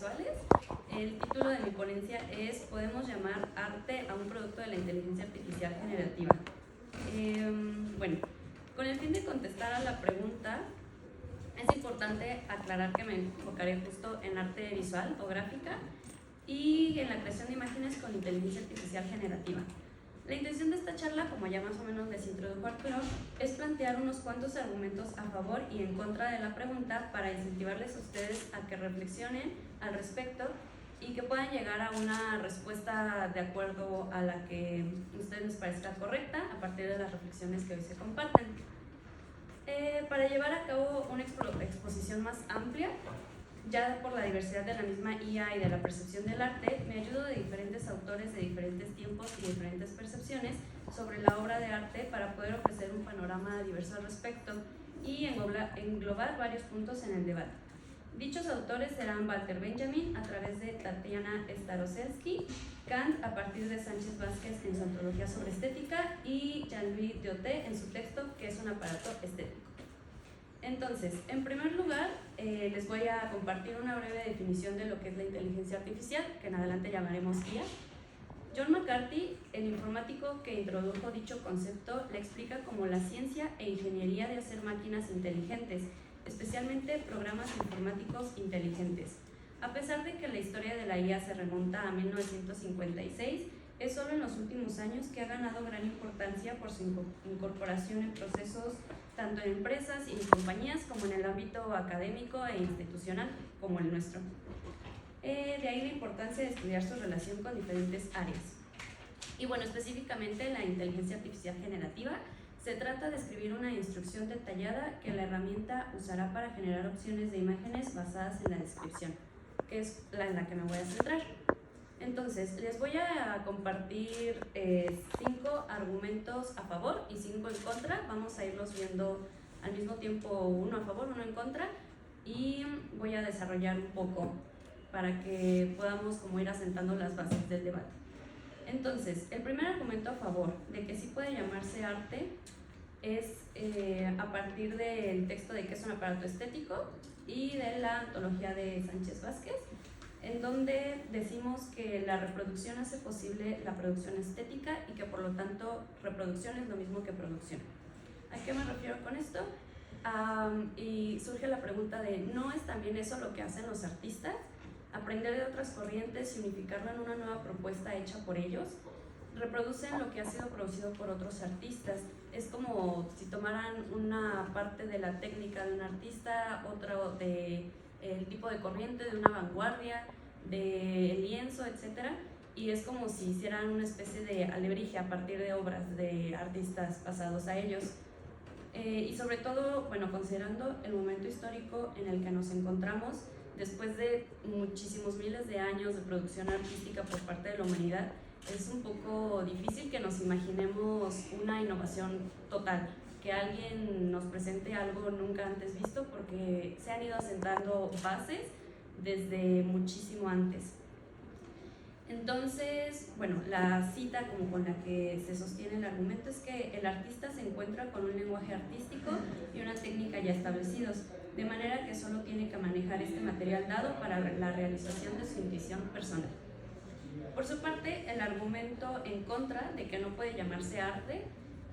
visuales. El título de mi ponencia es ¿Podemos llamar arte a un producto de la inteligencia artificial generativa? Bueno, con el fin de contestar a la pregunta, es importante aclarar que me enfocaré justo en arte visual o gráfica y en la creación de imágenes con inteligencia artificial generativa. La intención de esta charla, como ya más o menos les introdujo Arturo, es plantear unos cuantos argumentos a favor y en contra de la pregunta para incentivarles a ustedes a que reflexionen al respecto y que puedan llegar a una respuesta de acuerdo a la que a ustedes les parezca correcta a partir de las reflexiones que hoy se comparten. Para llevar a cabo una exposición más amplia, ya por la diversidad de la misma IA y de la percepción del arte, me ayudo de diferentes autores de diferentes tiempos y diferentes percepciones sobre la obra de arte para poder ofrecer un panorama diverso al respecto y englobar varios puntos en el debate. Dichos autores serán Walter Benjamin a través de Tatiana Staroselsky, Kant a partir de Sánchez Vázquez en su antología sobre estética y Jean-Louis Dioté en su texto ¿Qué es un aparato estético? Entonces, en primer lugar, les voy a compartir una breve definición de lo que es la inteligencia artificial, que en adelante llamaremos IA. John McCarthy, el informático que introdujo dicho concepto, la explica como la ciencia e ingeniería de hacer máquinas inteligentes, especialmente programas informáticos inteligentes. A pesar de que la historia de la IA se remonta a 1956, es solo en los últimos años que ha ganado gran importancia por su incorporación en procesos tanto en empresas y compañías como en el ámbito académico e institucional como el nuestro. De ahí la importancia de estudiar su relación con diferentes áreas. Y bueno, específicamente la inteligencia artificial generativa se trata de escribir una instrucción detallada que la herramienta usará para generar opciones de imágenes basadas en la descripción, que es en la que me voy a centrar. Entonces, les voy a compartir 5 argumentos a favor y 5 en contra. Vamos a irlos viendo al mismo tiempo, uno a favor, uno en contra, y voy a desarrollar un poco para que podamos como ir asentando las bases del debate. Entonces, el primer argumento a favor de que sí puede llamarse arte es a partir del texto de ¿Qué es un aparato estético? Y de la antología de Sánchez Vázquez, en donde decimos que la reproducción hace posible la producción estética y que por lo tanto reproducción es lo mismo que producción. ¿A qué me refiero con esto? Y surge la pregunta de ¿no es también eso lo que hacen los artistas? Aprender de otras corrientes y unificarlo en una nueva propuesta hecha por ellos. Reproducen lo que ha sido producido por otros artistas. Es como si tomaran una parte de la técnica de un artista, otra de el tipo de corriente de una vanguardia, de lienzo, etc. Y es como si hicieran una especie de alebrije a partir de obras de artistas pasados a ellos. Y sobre todo, bueno, considerando el momento histórico en el que nos encontramos, después de muchísimos miles de años de producción artística por parte de la humanidad, es un poco difícil que nos imaginemos una innovación total, que alguien nos presente algo nunca antes visto, porque se han ido asentando bases desde muchísimo antes. Entonces, bueno, la cita como con la que se sostiene el argumento es que el artista se encuentra con un lenguaje artístico y una técnica ya establecidos, de manera que solo tiene que manejar este material dado para la realización de su intuición personal. Por su parte, el argumento en contra de que no puede llamarse arte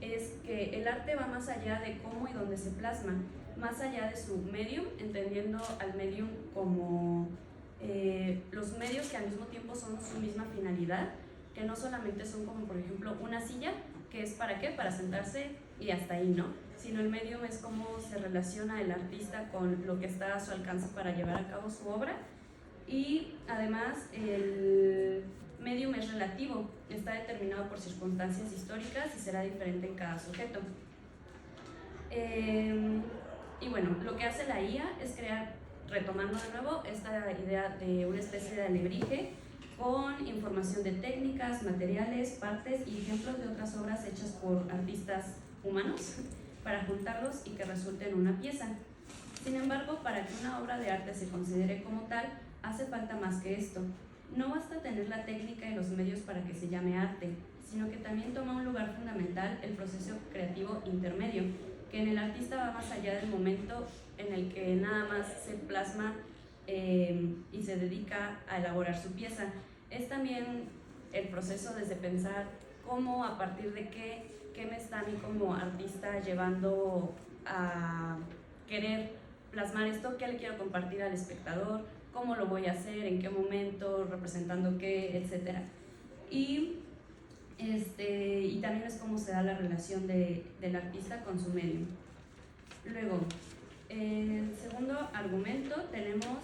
es que el arte va más allá de cómo y dónde se plasma, más allá de su medium, entendiendo al medium como los medios que al mismo tiempo son su misma finalidad, que no solamente son como por ejemplo una silla, que es para qué, para sentarse y hasta ahí, ¿no? Sino el medium es cómo se relaciona el artista con lo que está a su alcance para llevar a cabo su obra. Y además el medium es relativo, está determinado por circunstancias históricas y será diferente en cada sujeto. Y bueno, lo que hace la IA es crear, retomando de nuevo, esta idea de una especie de alebrije con información de técnicas, materiales, partes y ejemplos de otras obras hechas por artistas humanos para juntarlos y que resulten una pieza. Sin embargo, para que una obra de arte se considere como tal, hace falta más que esto. No basta tener la técnica y los medios para que se llame arte, sino que también toma un lugar fundamental el proceso creativo intermedio, que en el artista va más allá del momento en el que nada más se plasma y se dedica a elaborar su pieza. Es también el proceso desde pensar cómo, a partir de qué me está a mí como artista llevando a querer plasmar esto, qué le quiero compartir al espectador, cómo lo voy a hacer, en qué momento, representando qué, etc. Y también es cómo se da la relación del artista con su medio. Luego, el segundo argumento tenemos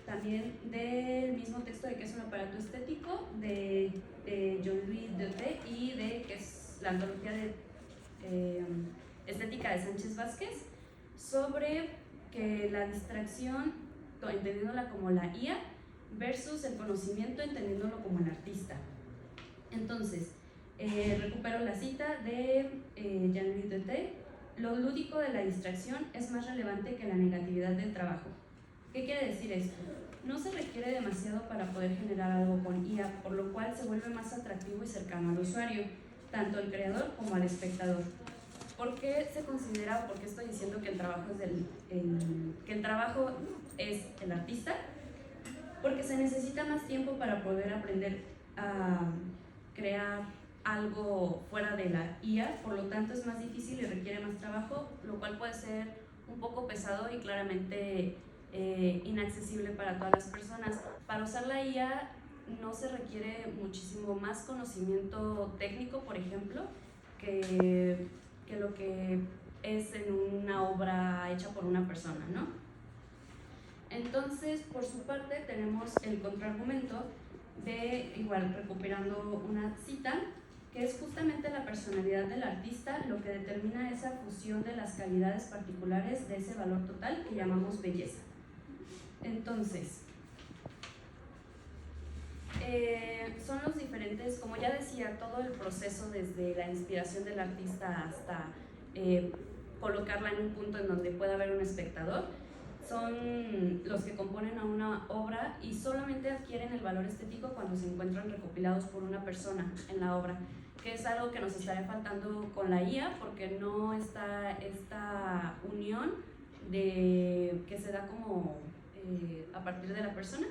también del mismo texto de que es un aparato estético de Jean-Louis Deté y de que es la antología de estética de Sánchez Vázquez, sobre que la distracción, entendiéndola como la IA, versus el conocimiento, entendiéndolo como el artista. Entonces, recupero la cita de Jean-Louis Deté: lo lúdico de la distracción es más relevante que la negatividad del trabajo. ¿Qué quiere decir esto? No se requiere demasiado para poder generar algo con IA, por lo cual se vuelve más atractivo y cercano al usuario, tanto al creador como al espectador. ¿Por qué se considera, o por qué estoy diciendo que el trabajo es el artista? Porque se necesita más tiempo para poder aprender a crear algo fuera de la IA, por lo tanto es más difícil y requiere más trabajo, lo cual puede ser un poco pesado y claramente inaccesible para todas las personas. Para usar la IA no se requiere muchísimo más conocimiento técnico, por ejemplo, que lo que es en una obra hecha por una persona, ¿no? Entonces, por su parte, tenemos el contraargumento de, igual, recuperando una cita, que es justamente la personalidad del artista lo que determina esa fusión de las calidades particulares de ese valor total que llamamos belleza. Entonces, son los diferentes, como ya decía, todo el proceso desde la inspiración del artista hasta colocarla en un punto en donde pueda haber un espectador, son los que componen a una obra y solamente adquieren el valor estético cuando se encuentran recopilados por una persona en la obra, que es algo que nos estaría faltando con la IA, porque no está esta unión que se da como a partir de la persona,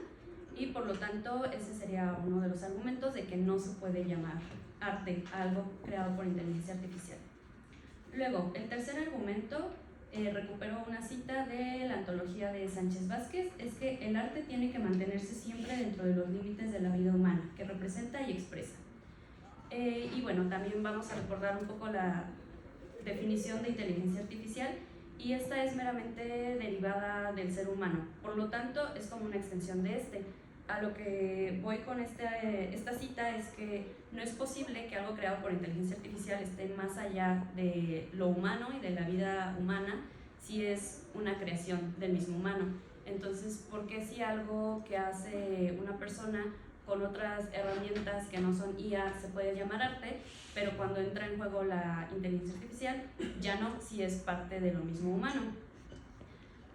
y por lo tanto ese sería uno de los argumentos de que no se puede llamar arte a algo creado por inteligencia artificial. Luego, el tercer argumento, recupero una cita de la antología de Sánchez Vázquez, es que el arte tiene que mantenerse siempre dentro de los límites de la vida humana, que representa y expresa. Y bueno, también vamos a recordar un poco la definición de inteligencia artificial, y esta es meramente derivada del ser humano, por lo tanto es como una extensión de este. A lo que voy con esta cita es que no es posible que algo creado por inteligencia artificial esté más allá de lo humano y de la vida humana si es una creación del mismo humano. Entonces, ¿por qué si algo que hace una persona con otras herramientas que no son IA se puede llamar arte, pero cuando entra en juego la inteligencia artificial ya no, si es parte de lo mismo humano?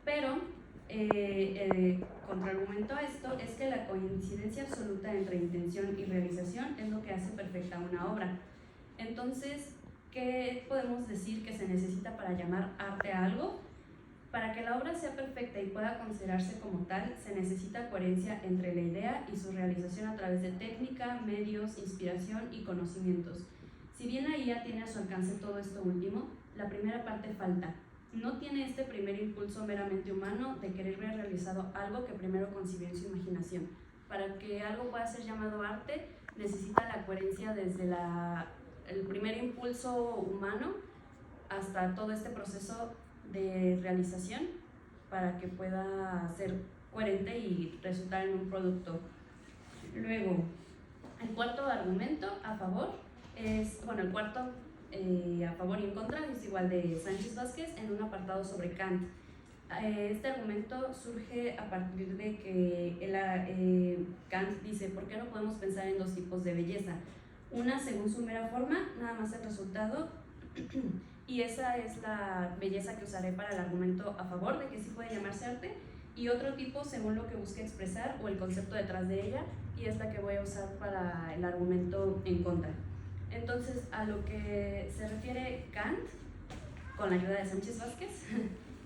Pero el contraargumento a esto es que la coincidencia absoluta entre intención y realización es lo que hace perfecta una obra. Entonces, ¿qué podemos decir que se necesita para llamar arte a algo? Para que la obra sea perfecta y pueda considerarse como tal, se necesita coherencia entre la idea y su realización a través de técnica, medios, inspiración y conocimientos. Si bien la IA tiene a su alcance todo esto último, la primera parte falta. No tiene este primer impulso meramente humano de querer ver realizado algo que primero concibió en su imaginación. Para que algo pueda ser llamado arte, necesita la coherencia desde el primer impulso humano hasta todo este proceso de realización, para que pueda ser coherente y resultar en un producto. Luego, el cuarto argumento a favor es, bueno, el cuarto a favor y en contra es igual de Sánchez Vázquez en un apartado sobre Kant. Este argumento surge a partir de que Kant dice: ¿por qué no podemos pensar en dos tipos de belleza? Una según su mera forma, nada más el resultado, y esa es la belleza que usaré para el argumento a favor de que sí puede llamarse arte, y otro tipo según lo que busque expresar o el concepto detrás de ella, y es la que voy a usar para el argumento en contra. Entonces, a lo que se refiere Kant, con la ayuda de Sánchez Vázquez,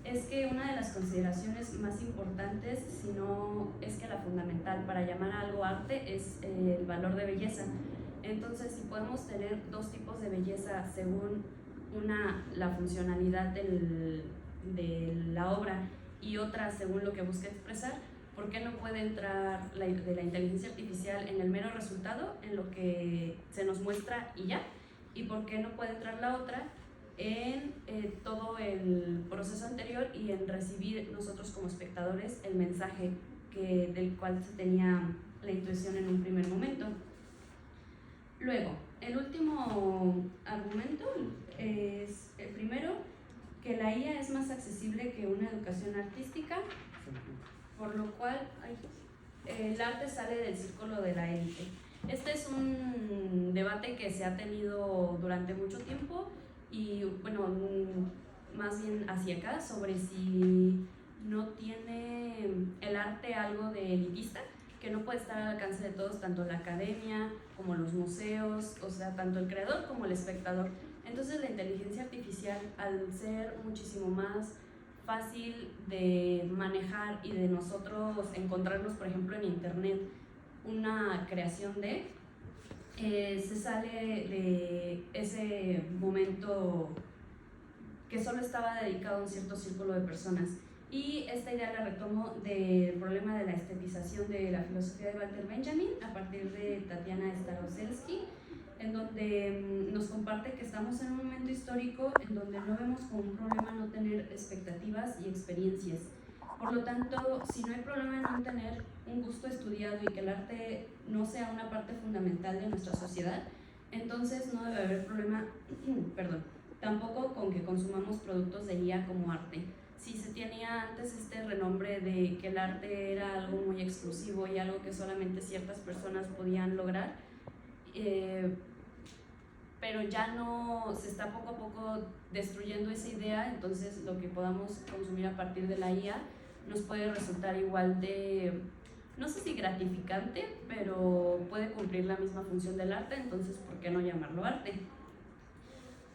es que una de las consideraciones más importantes, si no es que la fundamental para llamar a algo arte, es el valor de belleza. Entonces, si podemos tener dos tipos de belleza según la funcionalidad de la obra y otra según lo que busca expresar, ¿por qué no puede entrar de la inteligencia artificial en el mero resultado, en lo que se nos muestra y ya? ¿Y por qué no puede entrar la otra en todo el proceso anterior y en recibir nosotros como espectadores el mensaje del cual se tenía la intuición en un primer momento? Luego, el último argumento es el primero, que la IA es más accesible que una educación artística, por lo cual el arte sale del círculo de la élite. Este es un debate que se ha tenido durante mucho tiempo y, bueno, más bien hacia acá, sobre si no tiene el arte algo de elitista, que no puede estar al alcance de todos, tanto la academia como los museos, o sea, tanto el creador como el espectador. Entonces la inteligencia artificial, al ser muchísimo más fácil de manejar y de nosotros encontrarnos, por ejemplo, en internet, una creación se sale de ese momento que solo estaba dedicado a un cierto círculo de personas. Y esta idea la retomo del problema de la estetización de la filosofía de Walter Benjamin a partir de Tatiana Staroselsky, en donde nos comparte que estamos en un momento histórico en donde no vemos como un problema no tener expectativas y experiencias. Por lo tanto, si no hay problema en no tener un gusto estudiado y que el arte no sea una parte fundamental de nuestra sociedad, entonces no debe haber problema, tampoco con que consumamos productos de IA como arte. Si se tenía antes este renombre de que el arte era algo muy exclusivo y algo que solamente ciertas personas podían lograr, pero ya no, se está poco a poco destruyendo esa idea, entonces lo que podamos consumir a partir de la IA nos puede resultar igual de, no sé si gratificante, pero puede cumplir la misma función del arte, entonces ¿por qué no llamarlo arte?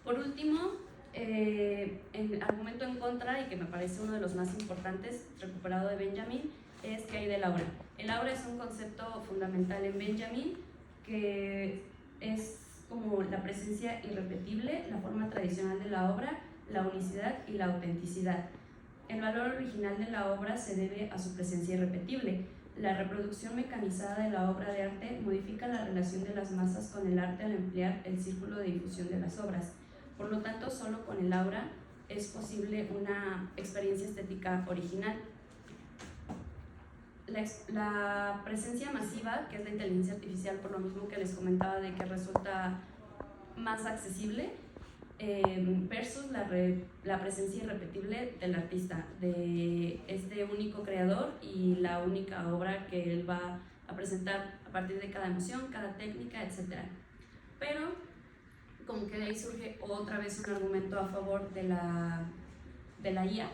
Por último, el argumento en contra, y que me parece uno de los más importantes, recuperado de Benjamin, es que hay del aura. El aura es un concepto fundamental en Benjamin, que es como la presencia irrepetible, la forma tradicional de la obra, la unicidad y la autenticidad. El valor original de la obra se debe a su presencia irrepetible. La reproducción mecanizada de la obra de arte modifica la relación de las masas con el arte al emplear el círculo de difusión de las obras. Por lo tanto, solo con el aura es posible una experiencia estética original. La presencia masiva, que es la inteligencia artificial, por lo mismo que les comentaba de que resulta más accesible, versus la presencia irrepetible del artista, de este único creador y la única obra que él va a presentar a partir de cada emoción, cada técnica, etc. Pero como que de ahí surge otra vez un argumento a favor de la IA,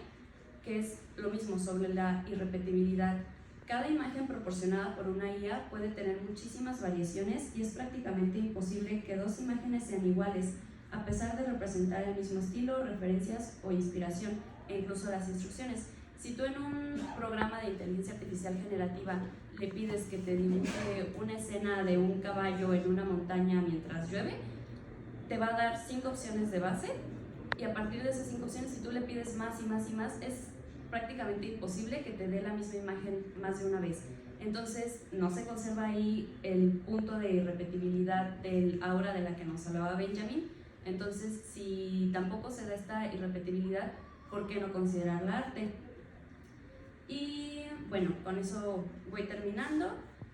que es lo mismo sobre la irrepetibilidad. Cada imagen proporcionada por una IA puede tener muchísimas variaciones y es prácticamente imposible que dos imágenes sean iguales, a pesar de representar el mismo estilo, referencias o inspiración, e incluso las instrucciones. Si tú en un programa de inteligencia artificial generativa le pides que te dibuje una escena de un caballo en una montaña mientras llueve, te va a dar 5 opciones de base, y a partir de esas 5 opciones, si tú le pides más y más y más, es prácticamente imposible que te dé la misma imagen más de una vez. Entonces no se conserva ahí el punto de irrepetibilidad del aura de la que nos hablaba Benjamin. Entonces, si tampoco se da esta irrepetibilidad, ¿por qué no considerarla arte? Y bueno, con eso voy terminando.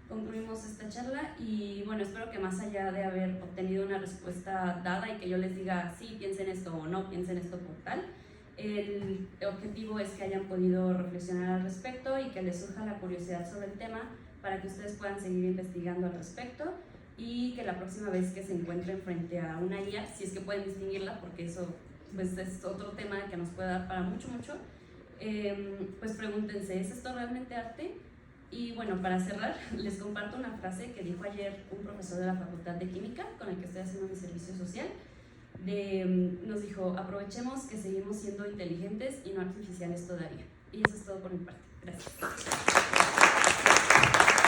Concluimos esta charla y bueno, espero que más allá de haber obtenido una respuesta dada y que yo les diga sí, piensen esto o no, piensen esto por tal, el objetivo es que hayan podido reflexionar al respecto y que les surja la curiosidad sobre el tema para que ustedes puedan seguir investigando al respecto y que la próxima vez que se encuentren frente a una guía, si es que pueden distinguirla, porque eso pues, es otro tema que nos puede dar para mucho, pues pregúntense, ¿es esto realmente arte? Y bueno, para cerrar, les comparto una frase que dijo ayer un profesor de la Facultad de Química con el que estoy haciendo mi servicio social. nos dijo, aprovechemos que seguimos siendo inteligentes y no artificiales todavía. Y eso es todo por mi parte. Gracias.